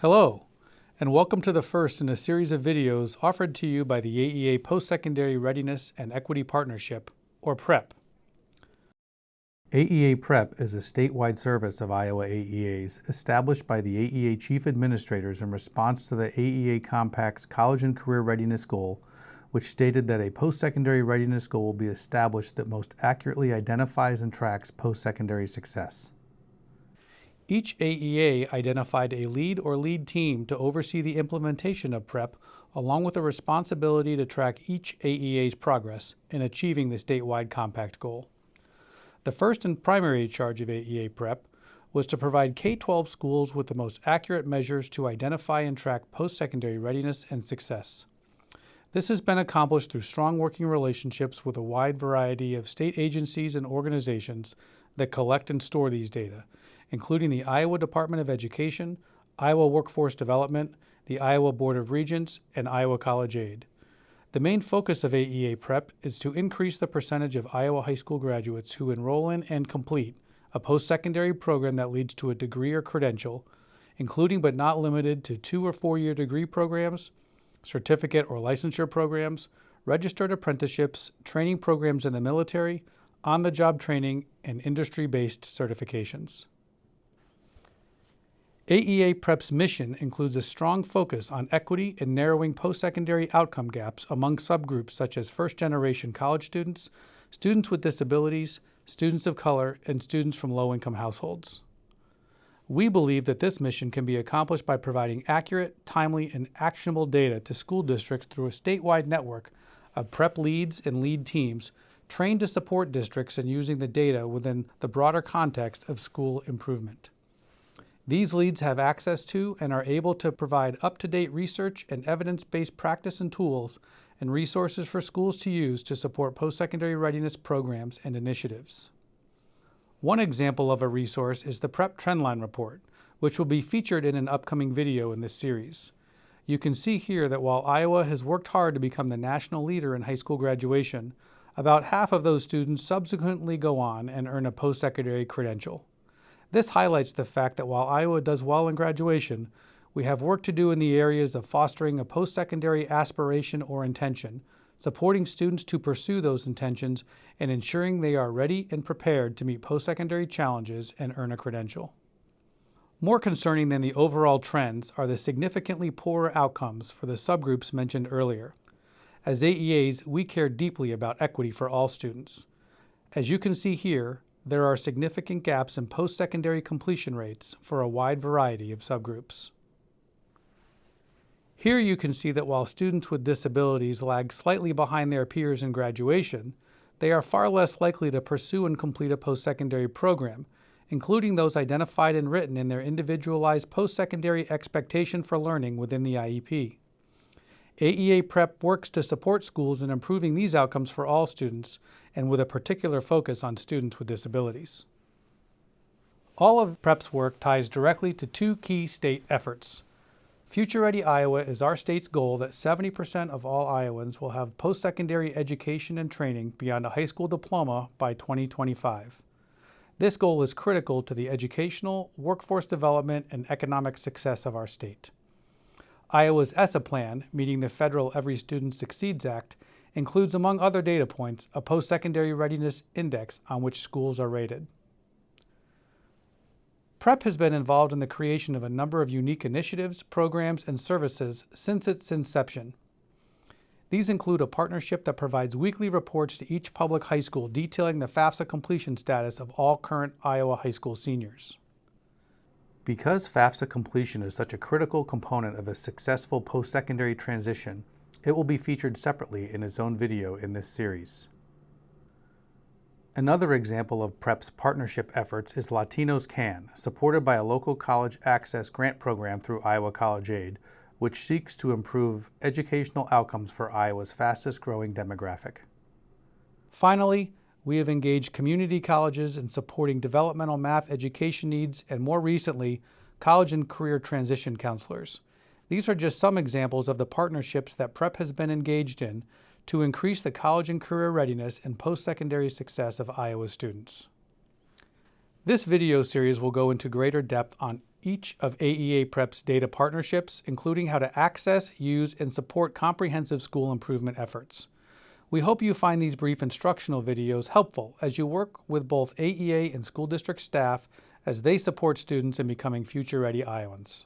Hello, and welcome to the first in a series of videos offered to you by the AEA Postsecondary Readiness and Equity Partnership, or PREP. AEA PREP is a statewide service of Iowa AEAs established by the AEA Chief Administrators in response to the AEA Compact's College and Career Readiness Goal, which stated that a post-secondary readiness goal will be established that most accurately identifies and tracks post-secondary success. Each AEA identified a lead or lead team to oversee the implementation of PREP, along with a responsibility to track each AEA's progress in achieving the statewide compact goal. The first and primary charge of AEA PREP was to provide K-12 schools with the most accurate measures to identify and track post-secondary readiness and success. This has been accomplished through strong working relationships with a wide variety of state agencies and organizations that collect and store these data, including the Iowa Department of Education, Iowa Workforce Development, the Iowa Board of Regents, and Iowa College Aid. The main focus of AEA PREP is to increase the percentage of Iowa high school graduates who enroll in and complete a post-secondary program that leads to a degree or credential, including but not limited to 2- or 4-year degree programs, certificate or licensure programs, registered apprenticeships, training programs in the military, on-the-job training, and industry-based certifications. AEA PREP's mission includes a strong focus on equity and narrowing post-secondary outcome gaps among subgroups such as first-generation college students, students with disabilities, students of color, and students from low-income households. We believe that this mission can be accomplished by providing accurate, timely, and actionable data to school districts through a statewide network of PREP leads and lead teams trained to support districts in using the data within the broader context of school improvement. These leads have access to and are able to provide up-to-date research and evidence-based practice and tools and resources for schools to use to support post-secondary readiness programs and initiatives. One example of a resource is the PREP Trendline Report, which will be featured in an upcoming video in this series. You can see here that while Iowa has worked hard to become the national leader in high school graduation, about half of those students subsequently go on and earn a post-secondary credential. This highlights the fact that while Iowa does well in graduation, we have work to do in the areas of fostering a post-secondary aspiration or intention, supporting students to pursue those intentions, and ensuring they are ready and prepared to meet post-secondary challenges and earn a credential. More concerning than the overall trends are the significantly poorer outcomes for the subgroups mentioned earlier. As AEAs, we care deeply about equity for all students. As you can see here, there are significant gaps in post-secondary completion rates for a wide variety of subgroups. Here you can see that while students with disabilities lag slightly behind their peers in graduation, they are far less likely to pursue and complete a post-secondary program, including those identified and written in their individualized post-secondary expectation for learning within the IEP. AEA PREP works to support schools in improving these outcomes for all students, and with a particular focus on students with disabilities. All of PREP's work ties directly to two key state efforts. Future Ready Iowa is our state's goal that 70% of all Iowans will have post-secondary education and training beyond a high school diploma by 2025. This goal is critical to the educational, workforce development, and economic success of our state. Iowa's ESSA plan, meeting the federal Every Student Succeeds Act, includes, among other data points, a post-secondary readiness index on which schools are rated. PREP has been involved in the creation of a number of unique initiatives, programs, and services since its inception. These include a partnership that provides weekly reports to each public high school detailing the FAFSA completion status of all current Iowa high school seniors. Because FAFSA completion is such a critical component of a successful post-secondary transition, it will be featured separately in its own video in this series. Another example of PREP's partnership efforts is Latinos Can, supported by a local college access grant program through Iowa College Aid, which seeks to improve educational outcomes for Iowa's fastest growing demographic. Finally, we have engaged community colleges in supporting developmental math education needs and, more recently, college and career transition counselors. These are just some examples of the partnerships that PREP has been engaged in to increase the college and career readiness and post-secondary success of Iowa students. This video series will go into greater depth on each of AEA PREP's data partnerships, including how to access, use, and support comprehensive school improvement efforts. We hope you find these brief instructional videos helpful as you work with both AEA and school district staff as they support students in becoming future-ready Iowans.